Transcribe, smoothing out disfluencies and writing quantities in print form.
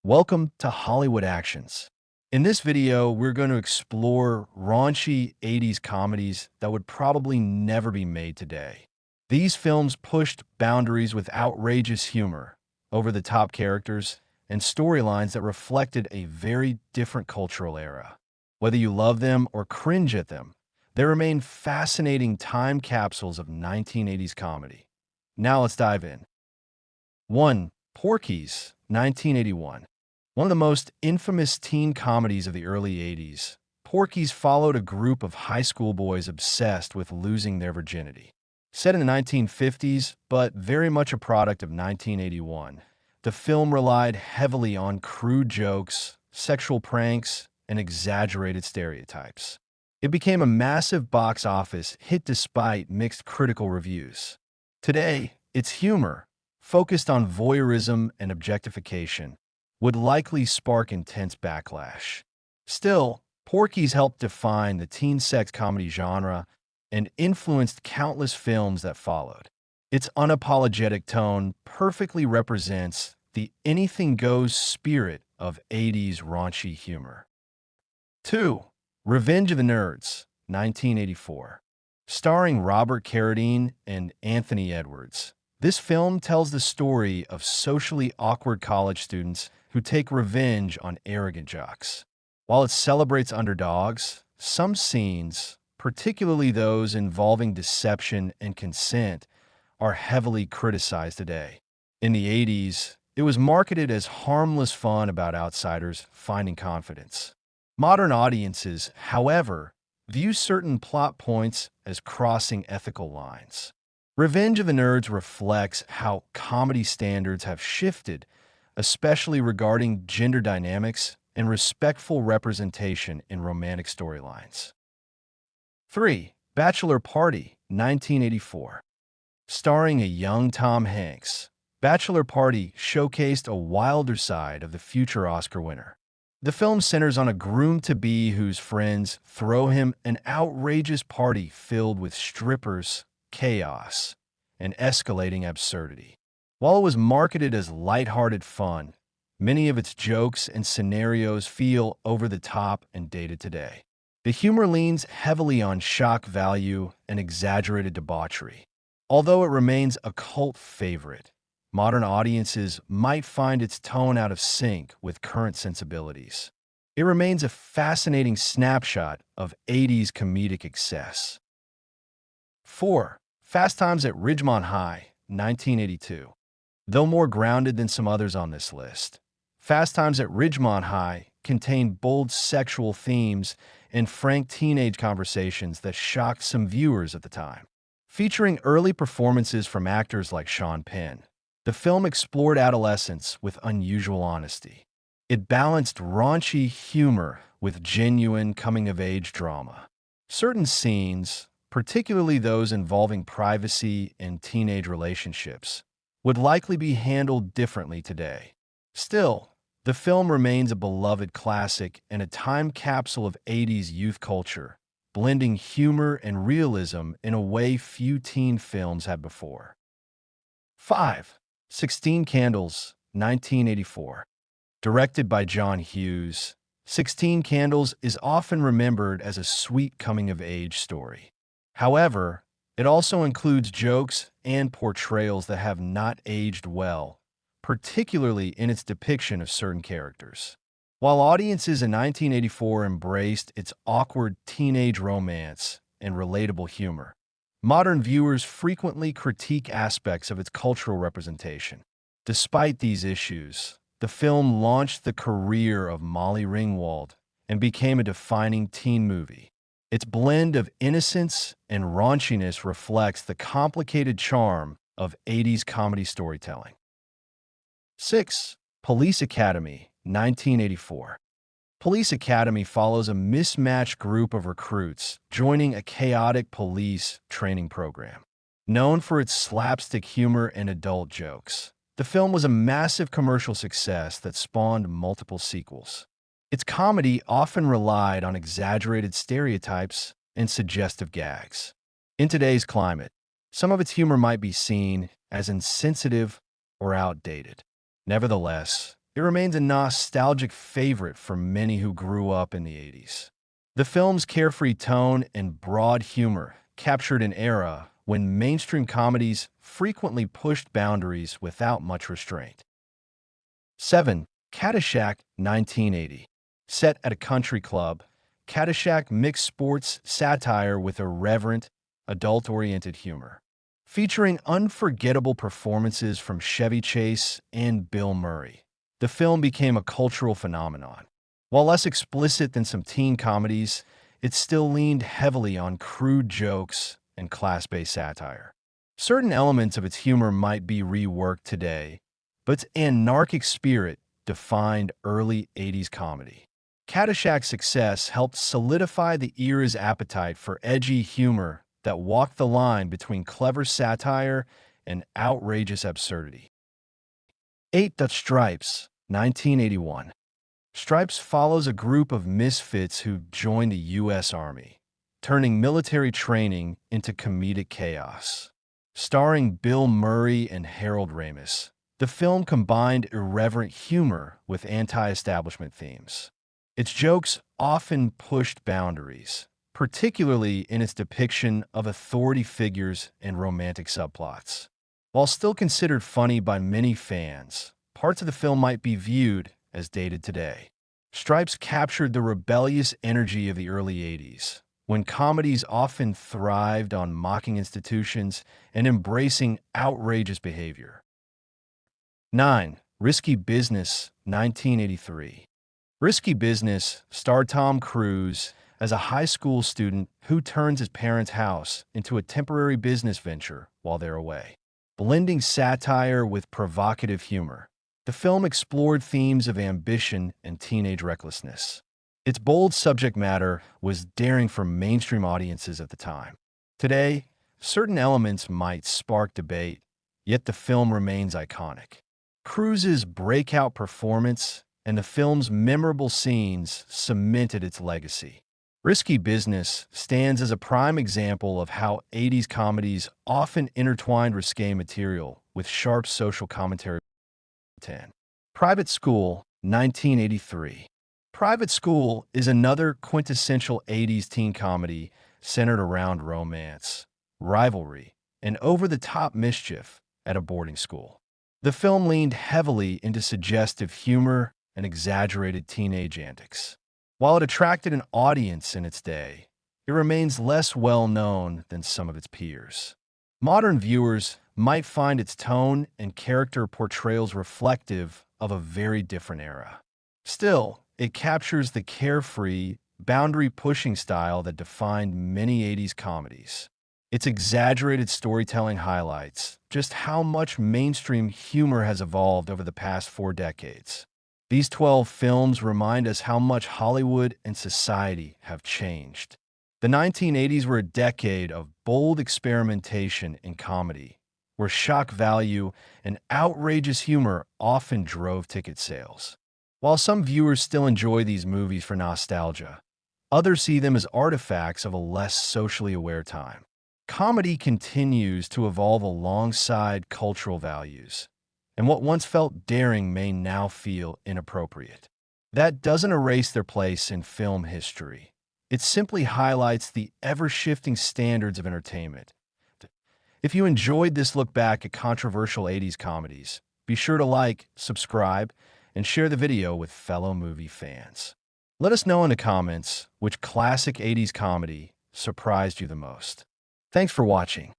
Welcome to Hollywood Actions. In this video, we're going to explore raunchy 80s comedies that would probably never be made today. These films pushed boundaries with outrageous humor, over-the-top characters, and storylines that reflected a very different cultural era. Whether you love them or cringe at them, they remain fascinating time capsules of 1980s comedy. Now let's dive in. 1. Porky's, 1981. One of the most infamous teen comedies of the early 80s, Porky's followed a group of high school boys obsessed with losing their virginity. Set in the 1950s, but very much a product of 1981, the film relied heavily on crude jokes, sexual pranks, and exaggerated stereotypes. It became a massive box office hit despite mixed critical reviews. Today, its humor, focused on voyeurism and objectification, would likely spark intense backlash. Still, Porky's helped define the teen sex comedy genre and influenced countless films that followed. Its unapologetic tone perfectly represents the anything-goes spirit of 80s raunchy humor. 2. Revenge of the Nerds, 1984. Starring Robert Carradine and Anthony Edwards, this film tells the story of socially awkward college students who take revenge on arrogant jocks. While it celebrates underdogs, some scenes, particularly those involving deception and consent, are heavily criticized today. In the 80s, it was marketed as harmless fun about outsiders finding confidence. Modern audiences, however, view certain plot points as crossing ethical lines. Revenge of the Nerds reflects how comedy standards have shifted, especially regarding gender dynamics and respectful representation in romantic storylines. 3. Bachelor Party, 1984. Starring a young Tom Hanks, Bachelor Party showcased a wilder side of the future Oscar winner. The film centers on a groom-to-be whose friends throw him an outrageous party filled with strippers, chaos, and escalating absurdity. While it was marketed as lighthearted fun, many of its jokes and scenarios feel over the top and dated today. The humor leans heavily on shock value and exaggerated debauchery. Although it remains a cult favorite, modern audiences might find its tone out of sync with current sensibilities. It remains a fascinating snapshot of 80s comedic excess. 4. Fast Times at Ridgemont High, 1982. Though more grounded than some others on this list, Fast Times at Ridgemont High contained bold sexual themes and frank teenage conversations that shocked some viewers at the time. Featuring early performances from actors like Sean Penn, the film explored adolescence with unusual honesty. It balanced raunchy humor with genuine coming-of-age drama. Certain scenes, particularly those involving privacy and teenage relationships, would likely be handled differently today. Still, the film remains a beloved classic and a time capsule of 80s youth culture, blending humor and realism in a way few teen films had before. 5. 16 Candles, 1984. Directed by John Hughes, 16 Candles is often remembered as a sweet coming-of-age story. However, it also includes jokes and portrayals that have not aged well, particularly in its depiction of certain characters. While audiences in 1984 embraced its awkward teenage romance and relatable humor, modern viewers frequently critique aspects of its cultural representation. Despite these issues, the film launched the career of Molly Ringwald and became a defining teen movie. Its blend of innocence and raunchiness reflects the complicated charm of 80s comedy storytelling. 6. Police Academy, 1984. Police Academy follows a mismatched group of recruits joining a chaotic police training program. Known for its slapstick humor and adult jokes, the film was a massive commercial success that spawned multiple sequels. Its comedy often relied on exaggerated stereotypes and suggestive gags. In today's climate, some of its humor might be seen as insensitive or outdated. Nevertheless, it remains a nostalgic favorite for many who grew up in the 80s. The film's carefree tone and broad humor captured an era when mainstream comedies frequently pushed boundaries without much restraint. 7. Caddyshack 1980. Set at a country club, Caddyshack mixed sports satire with irreverent, adult-oriented humor. Featuring unforgettable performances from Chevy Chase and Bill Murray, the film became a cultural phenomenon. While less explicit than some teen comedies, it still leaned heavily on crude jokes and class-based satire. Certain elements of its humor might be reworked today, but its anarchic spirit defined early 80s comedy. Caddyshack's success helped solidify the era's appetite for edgy humor that walked the line between clever satire and outrageous absurdity. 8. The Stripes, 1981. Stripes follows a group of misfits who join the U.S. Army, turning military training into comedic chaos. Starring Bill Murray and Harold Ramis, the film combined irreverent humor with anti-establishment themes. Its jokes often pushed boundaries, particularly in its depiction of authority figures and romantic subplots. While still considered funny by many fans, parts of the film might be viewed as dated today. Stripes captured the rebellious energy of the early 80s, when comedies often thrived on mocking institutions and embracing outrageous behavior. 9. Risky Business, 1983. Risky Business starred Tom Cruise as a high school student who turns his parents' house into a temporary business venture while they're away. Blending satire with provocative humor, the film explored themes of ambition and teenage recklessness. Its bold subject matter was daring for mainstream audiences at the time. Today, certain elements might spark debate, yet the film remains iconic. Cruise's breakout performance and the film's memorable scenes cemented its legacy. Risky Business stands as a prime example of how 80s comedies often intertwined risque material with sharp social commentary. 10. Private School, 1983. Private School is another quintessential 80s teen comedy centered around romance, rivalry, and over-the-top mischief at a boarding school. The film leaned heavily into suggestive humor and exaggerated teenage antics. While it attracted an audience in its day, it remains less well-known than some of its peers. Modern viewers might find its tone and character portrayals reflective of a very different era. Still, it captures the carefree, boundary-pushing style that defined many 80s comedies. Its exaggerated storytelling highlights just how much mainstream humor has evolved over the past 4 decades. These 12 films remind us how much Hollywood and society have changed. The 1980s were a decade of bold experimentation in comedy, where shock value and outrageous humor often drove ticket sales. While some viewers still enjoy these movies for nostalgia, others see them as artifacts of a less socially aware time. Comedy continues to evolve alongside cultural values, and what once felt daring may now feel inappropriate. That doesn't erase their place in film history. It simply highlights the ever-shifting standards of entertainment. If you enjoyed this look back at controversial 80s comedies, be sure to like, subscribe, and share the video with fellow movie fans. Let us know in the comments which classic 80s comedy surprised you the most. Thanks for watching.